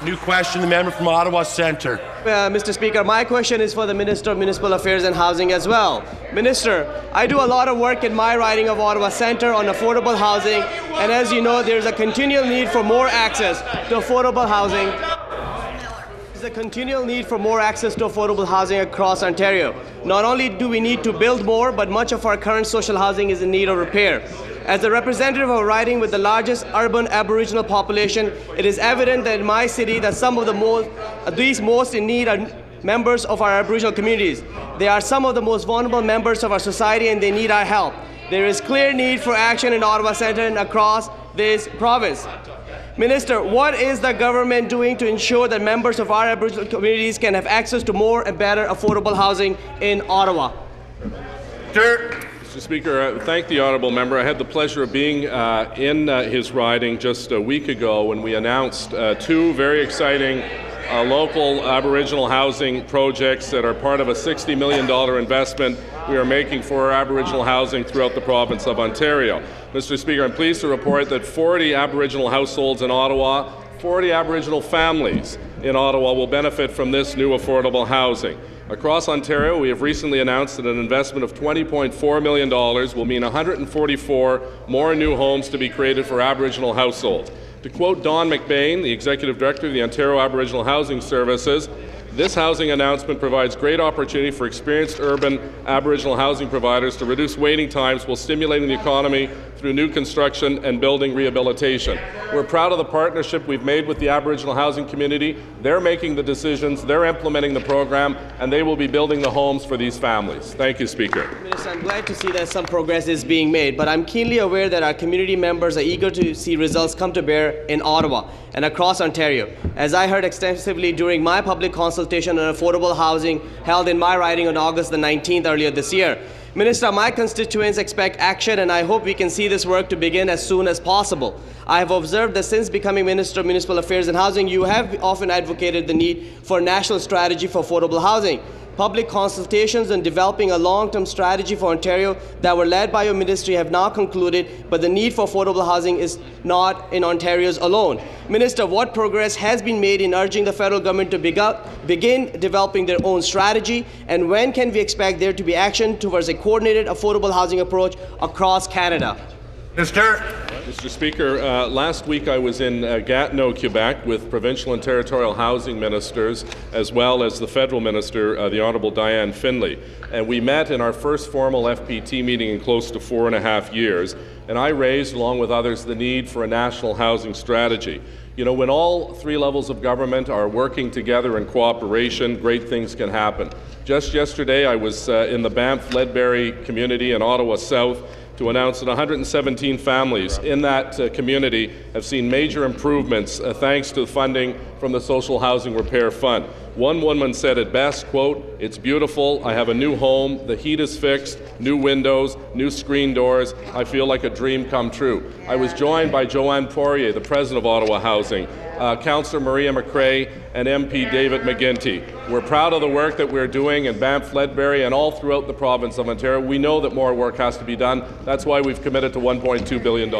New question, the member from Ottawa Centre. Mr. Speaker, my question is for the Minister of Municipal Affairs and Housing as well. Minister, I do a lot of work in my riding of Ottawa Centre on affordable housing, and as you know, there's a continual need for more access to affordable housing. There's a continual need for more access to affordable housing across Ontario. Not only do we need to build more, but much of our current social housing is in need of repair. As a representative of a riding with the largest urban Aboriginal population, it is evident that in my city that some of these most in need are members of our Aboriginal communities. They are some of the most vulnerable members of our society and they need our help. There is clear need for action in Ottawa Centre and across this province. Minister, what is the government doing to ensure that members of our Aboriginal communities can have access to more and better affordable housing in Ottawa? Mr. Speaker, thank the honourable member. I had the pleasure of being in his riding just a week ago when we announced two very exciting local Aboriginal housing projects that are part of a $60 million investment we are making for Aboriginal housing throughout the province of Ontario. Mr. Speaker, I'm pleased to report that 40 Aboriginal households in Ottawa, 40 Aboriginal families in Ottawa will benefit from this new affordable housing. Across Ontario, we have recently announced that an investment of $20.4 million will mean 144 more new homes to be created for Aboriginal households. To quote Don McBain, the Executive Director of the Ontario Aboriginal Housing Services, this housing announcement provides great opportunity for experienced urban Aboriginal housing providers to reduce waiting times while stimulating the economy through new construction and building rehabilitation. We're proud of the partnership we've made with the Aboriginal housing community. They're making the decisions, they're implementing the program, and they will be building the homes for these families. Thank you, Speaker. Minister, I'm glad to see that some progress is being made, but I'm keenly aware that our community members are eager to see results come to bear in Ottawa and across Ontario. As I heard extensively during my public consultation on affordable housing held in my riding on August the 19th earlier this year. Minister, my constituents expect action and I hope we can see this work to begin as soon as possible. I have observed that since becoming Minister of Municipal Affairs and Housing, you have often advocated the need for a national strategy for affordable housing. Public consultations on developing a long-term strategy for Ontario that were led by your ministry have now concluded, but the need for affordable housing is not in Ontario's alone. Minister, what progress has been made in urging the federal government to begin developing their own strategy, and when can we expect there to be action towards a coordinated affordable housing approach across Canada? Mr. Speaker, last week I was in Gatineau, Quebec with provincial and territorial housing ministers as well as the federal minister, the Honourable Diane Finlay. And we met in our first formal FPT meeting in close to 4.5 years, and I raised, along with others, the need for a national housing strategy. You know, when all three levels of government are working together in cooperation, great things can happen. Just yesterday I was in the Banff-Ledbury community in Ottawa South to announce that 117 families in that community have seen major improvements thanks to funding from the Social Housing Repair Fund. One woman said it best, quote, "It's beautiful, I have a new home, the heat is fixed, new windows, new screen doors, I feel like a dream come true." I was joined by Joanne Poirier, the President of Ottawa Housing, Councillor Maria McRae and MP David McGuinty. We're proud of the work that we're doing in Banff-Ledbury and all throughout the province of Ontario. We know that more work has to be done. That's why we've committed to $1.2 billion.